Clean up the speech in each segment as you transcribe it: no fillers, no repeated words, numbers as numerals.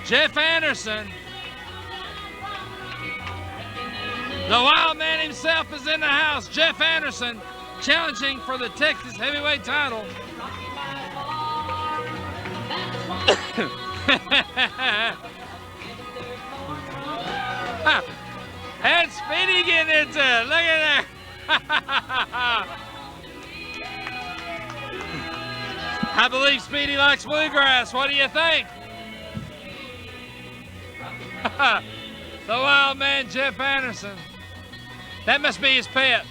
Jeff Anderson. The Wild Man himself is in the house. Jeff Anderson challenging for the Texas heavyweight title. And Speedy getting into it. Look at that. I believe Speedy likes bluegrass. What do you think? The Wild Man, Jeff Anderson. That must be his pet.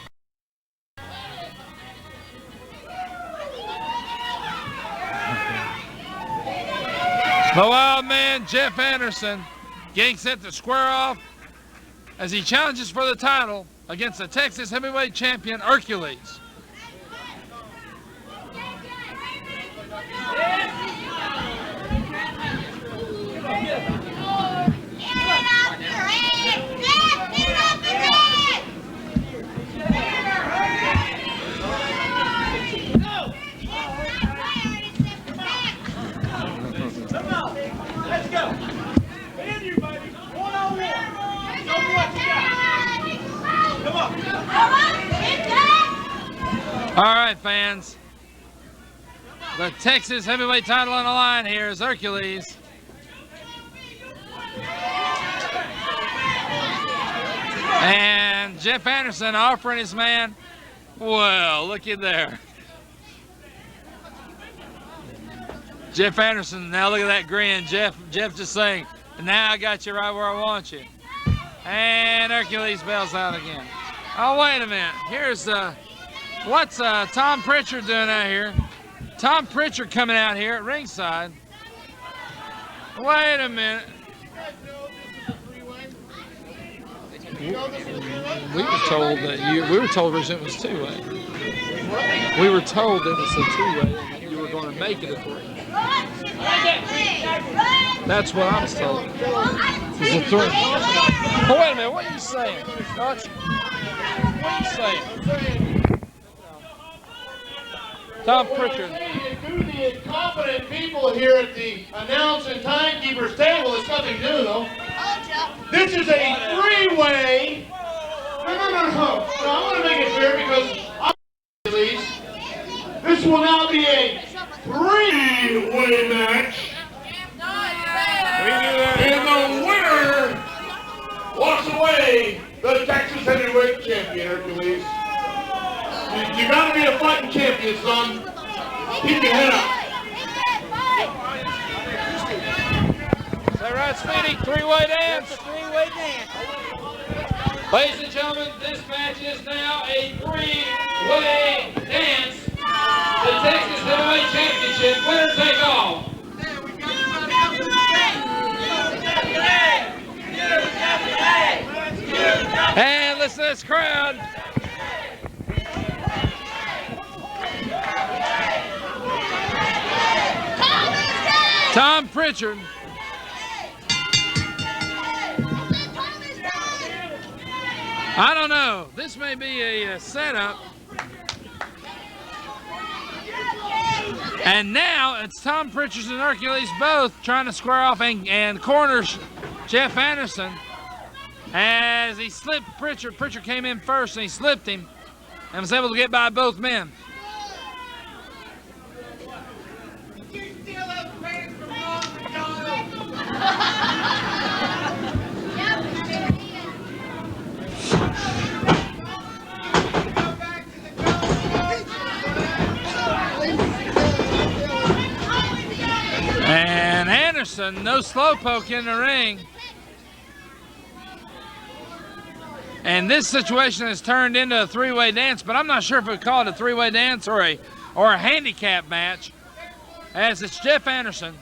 The Wild Man, Jeff Anderson, getting set to square off as he challenges for the title against the Texas heavyweight champion, Ericules. All right, fans. The Texas heavyweight title on the line here is Ericules. And Jeff Anderson offering his man. Well, look at there. Jeff Anderson, now look at that grin. Jeff just saying, now I got you right where I want you. And Ericules bails out again. Oh, wait a minute. Here's what's Tom Prichard doing out here? Tom Prichard coming out here at ringside. Wait a minute. We were told that we were told originally it was two-way. We were told it was a two-way and that you were going to make it a three. That's what I was told. It's a three. Oh, wait a minute. What are you saying? What are you saying? Tom Prichard. To the incompetent people here at the announce and timekeeper's table, it's nothing new though. This is a three-way. No. I want to make it clear because at least this will now be a three-way match. And the winner walks away the Texas heavyweight champion, Hercules. You gotta be a fighting champion, son. Keep your head up. Is that right, Speedy? Three-way dance. Three-way dance. Ladies and gentlemen, this match is now a three-way dance. The Texas Heavyweight Championship, winner take all. And listen to this crowd. Tom Prichard. I don't know. This may be a setup. And now it's Tom Prichard and Hercules both trying to square off and corners Jeff Anderson as he slipped Prichard. Prichard came in first and he slipped him and was able to get by both men. And Anderson, no slowpoke in the ring. And this situation has turned into a three-way dance, but I'm not sure if we call it a three-way dance or a handicap match, as it's Jeff Anderson.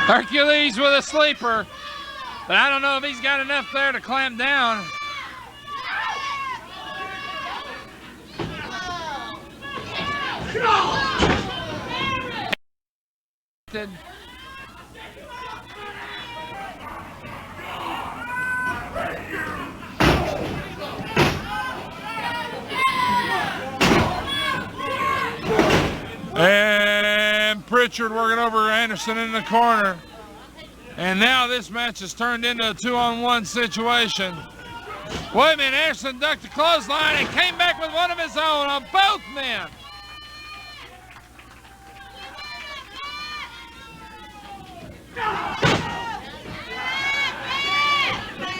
Hercules with a sleeper, but I don't know if he's got enough there to clamp down. connected. And Prichard working over Anderson in the corner. And now this match has turned into a 2-on-1 situation. Wait a minute, Anderson ducked the clothesline and came back with one of his own on both men.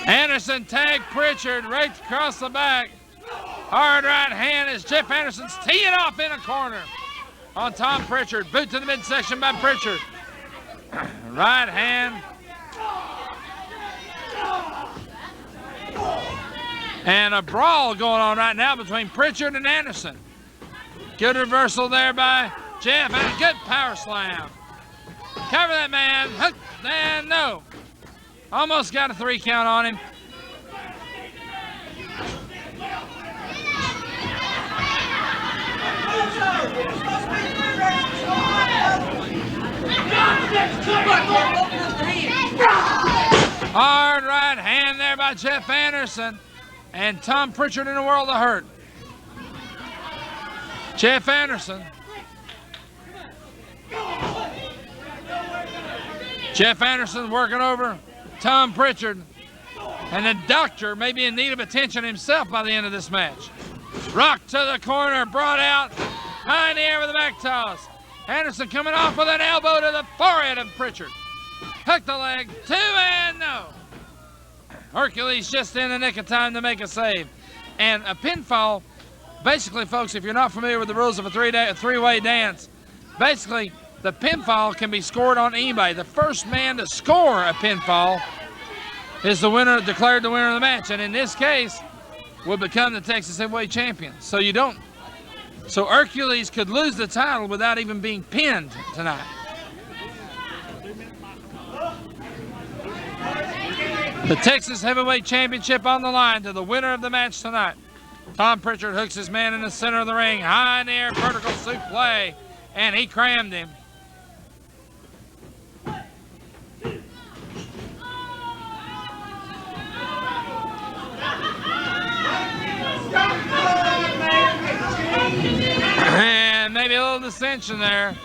Anderson tagged Prichard right across the back. Hard right hand as Jeff Anderson's teeing off in a corner on Tom Prichard. Boot to the midsection by Prichard. Right hand. And a brawl going on right now between Prichard and Anderson. Good reversal there by Jeff and a good power slam. Cover that man. Hook and no. Almost got a 3 count on him. Hard right hand there by Jeff Anderson. And Tom Prichard in a world of hurt. Jeff Anderson. Jeff Anderson working over Tom Prichard. And the doctor may be in need of attention himself by the end of this match. Rock to the corner, brought out, high in the air with a back toss. Anderson coming off with an elbow to the forehead of Prichard. Hook the leg, 2 and no. Hercules just in the nick of time to make a save. And a pinfall, basically, folks, if you're not familiar with the rules of a three-way dance, basically, the pinfall can be scored on anybody. The first man to score a pinfall is the winner, declared the winner of the match. And in this case, will become the Texas Heavyweight Champion. So Hercules could lose the title without even being pinned tonight. The Texas Heavyweight Championship on the line to the winner of the match tonight. Tom Prichard hooks his man in the center of the ring, high in the air, vertical suplex, and he crammed him. And maybe a little dissension there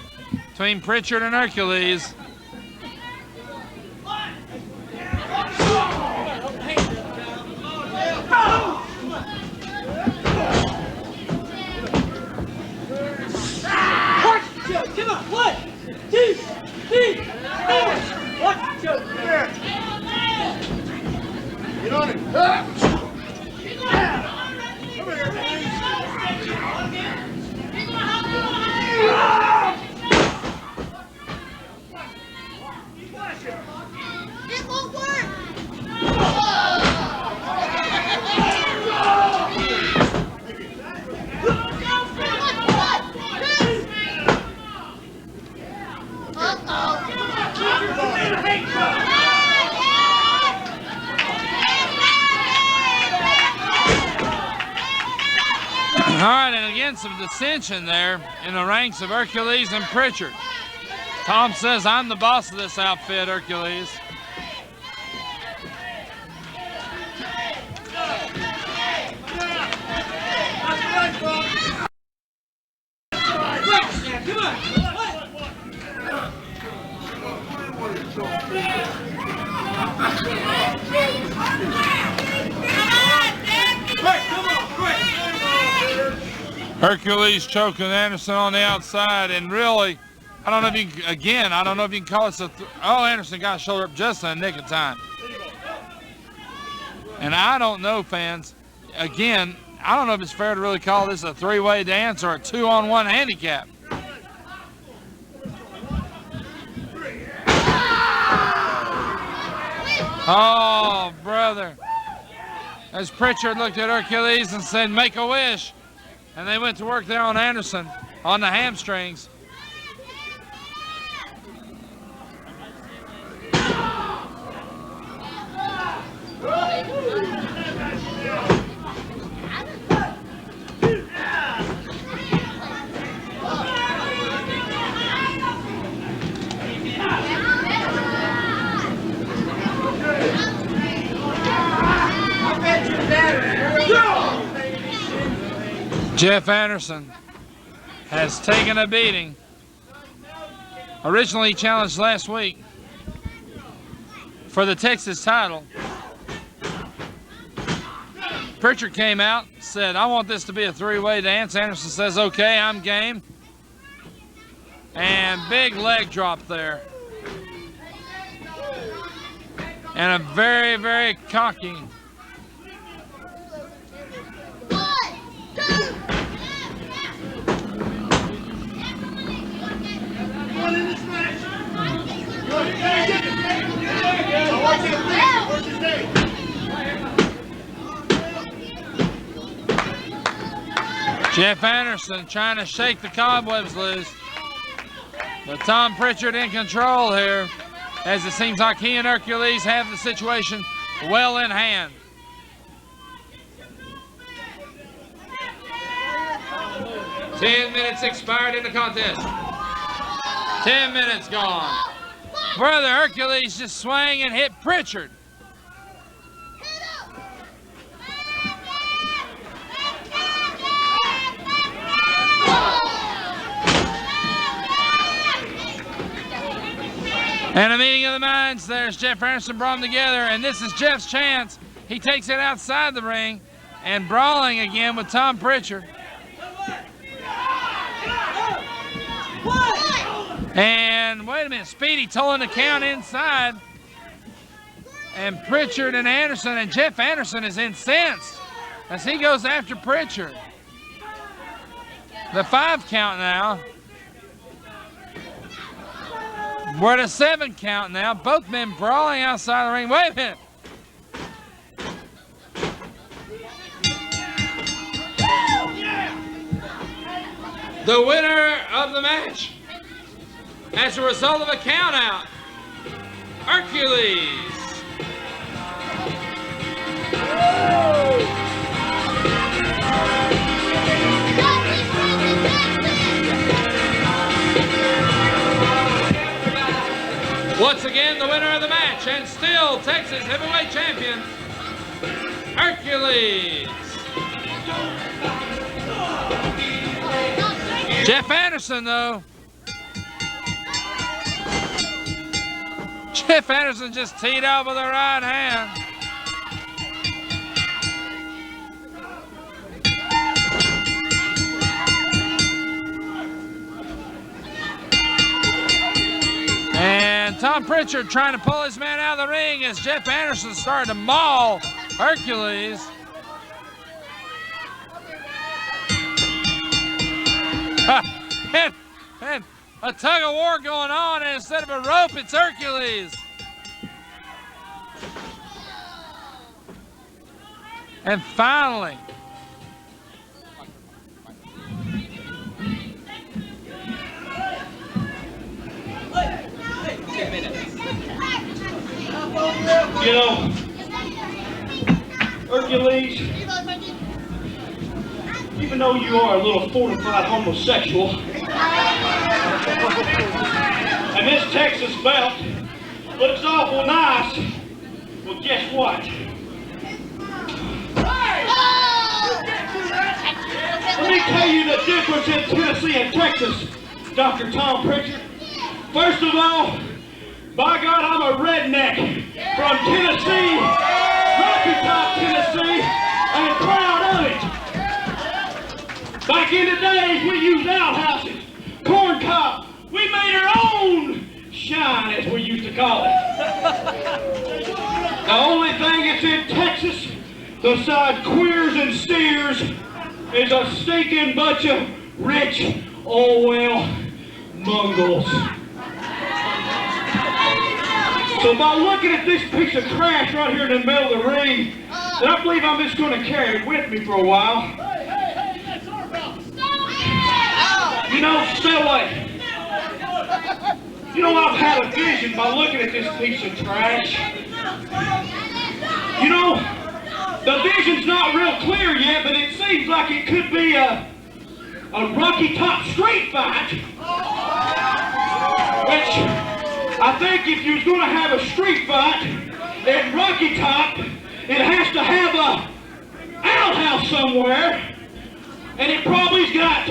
between Prichard and Hercules. Come on, 1, 2, 3, 4. Watch the Get on it. It won't work. All right, and again, some dissension there in the ranks of Hercules and Prichard. Tom says, I'm the boss of this outfit, Hercules. Hercules choking Anderson on the outside, and really, I don't know if you can call this oh, Anderson got shoulder up just in the nick of time. And I don't know, fans, again, I don't know if it's fair to really call this a 3-way dance or a 2-on-1 handicap. Oh, brother. As Prichard looked at Hercules and said, make a wish. And they went to work there on Anderson on the hamstrings. Jeff Anderson has taken a beating. Originally challenged last week for the Texas title. Prichard came out, said, I want this to be a three-way dance. Anderson says, okay, I'm game. And big leg drop there. And a very, very cocky. Jeff Anderson trying to shake the cobwebs loose. But Tom Prichard in control here, as it seems like he and Ericules have the situation well in hand. "10 minutes expired in the contest. 10 minutes gone." Brother Hercules just swang and hit Prichard. And a meeting of the minds. There's Jeff Anderson brought them together, and this is Jeff's chance. He takes it outside the ring and brawling again with Tom Prichard. And wait a minute, Speedy tolling the count inside. And Prichard and Anderson, and Jeff Anderson is incensed as he goes after Prichard. The 5 count now. We're at a 7 count now. Both men brawling outside the ring. Wait a minute. The winner of the match, as a result of a count out, Hercules. Once again, the winner of the match, and still Texas heavyweight champion, Hercules. Jeff Anderson, though. Jeff Anderson just teed up with the right hand. And Tom Prichard trying to pull his man out of the ring as Jeff Anderson started to maul Hercules. And a tug of war going on, and instead of a rope, it's Hercules. And finally, you know, Hercules, even though you are a little fortified homosexual, and this Texas belt looks awful nice, well, guess what? Let me tell you the difference in Tennessee and Texas, Dr. Tom Prichard. First of all, by God, I'm a redneck from Tennessee, Rocky Top, Tennessee, and proud of it. Back in the days, we used outhouses, corn cob. We made our own shine, as we used to call it. The only thing that's in Texas, besides queers and steers, is a stinking bunch of rich, oil Mongols. So by looking at this piece of trash right here in the middle of the ring, then I believe I'm just going to carry it with me for a while. You know, stay away. You know, I've had a vision by looking at this piece of trash. You know, the vision's not real clear yet, but it seems like it could be a Rocky Top street fight. Which, I think if you're going to have a street fight in Rocky Top, it has to have a outhouse somewhere. and it probably's got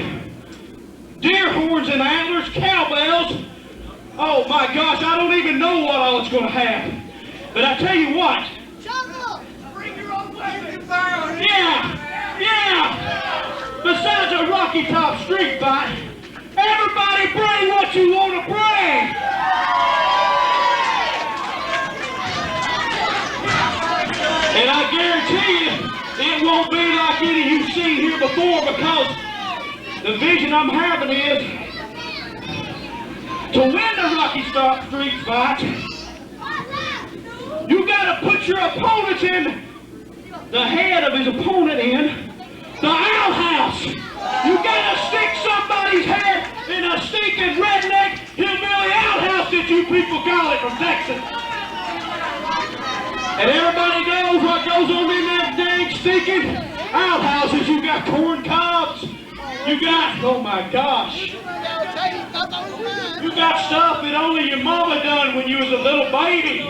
deer horns and antlers, cowbells. Oh my gosh, I don't even know what all it's going to have. But I tell you what. Bring your own weapon. Yeah. Besides a Rocky Top street fight, everybody bring what you want to bring. And I guarantee you, it won't be like any you've seen here before, because the vision I'm having is to win the Rocky Top street fight, you got to put your opponents in, the head of his opponent in the outhouse. You got to stick somebody's head in a stinking redneck hillbilly outhouse that you people call it from Texas. And everybody knows what goes on in that dang stinking outhouses. You got corn cobs. You got, oh my gosh. You got stuff that only your mama done when you was a little baby.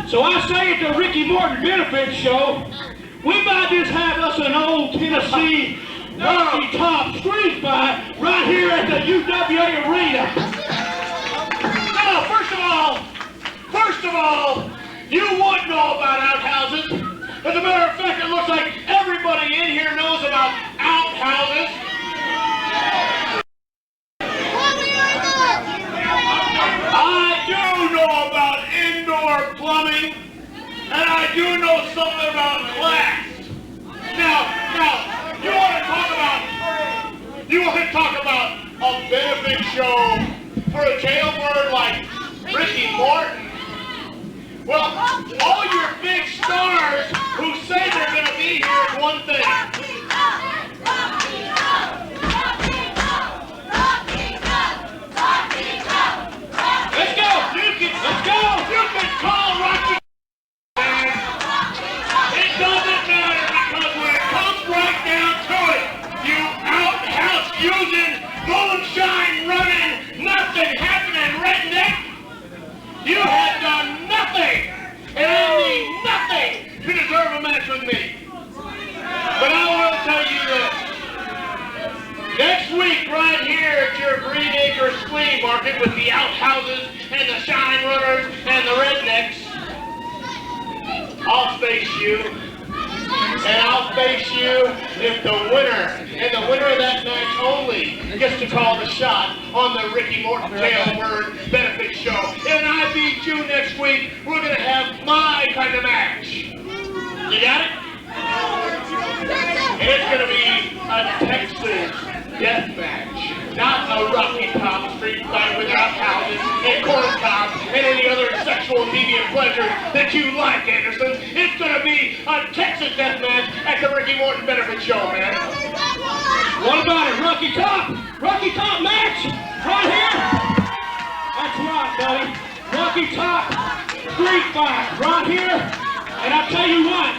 So I say at the Ricky Morton Benefit Show, we might just have us an old Tennessee Rocky Top street fight right here at the UWA Arena. No, first of all, you wouldn't know about outhouses. As a matter of fact, it looks like everybody in here knows about outhouses. I do know about indoor plumbing, and I do know something about class. Now, you want to talk about a benefit show for a jailbird like Ricky Morton? Well, all your big stars who say they're going to be here is one thing. Let's go! Let's go! You can call Rocky. It doesn't matter, because when it comes right down to it, you outhouse using, moonshine running, nothing happening redneck, you have done nothing, and I mean nothing, to deserve a match with me. But I will tell you this. Next week, right here at your Green Acres Flea Market with the outhouses and the shine runners and the rednecks, I'll face you. And I'll face you if the winner, and the winner of that match only, gets to call the shot on the Ricky Morton Jailbird Benefit Show. And I beat you next week, we're going to have my kind of match. You got it? And it's going to be a Texas death match. Not a Rocky Top street fight with outhouses and corn cobs and any other sexual deviant pleasure that you like, Anderson. It's going to be a Texas death match at the Ricky Morton Benefit Show, man. What about it? Rocky Top match right here. That's right, buddy. Rocky Top street fight right here. And I'll tell you what,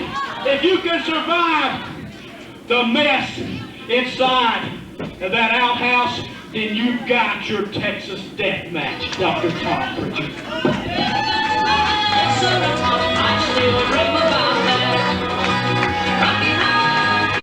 if you can survive the mess inside of that outhouse, then you've got your Texas death match, Dr. Tom Prichard.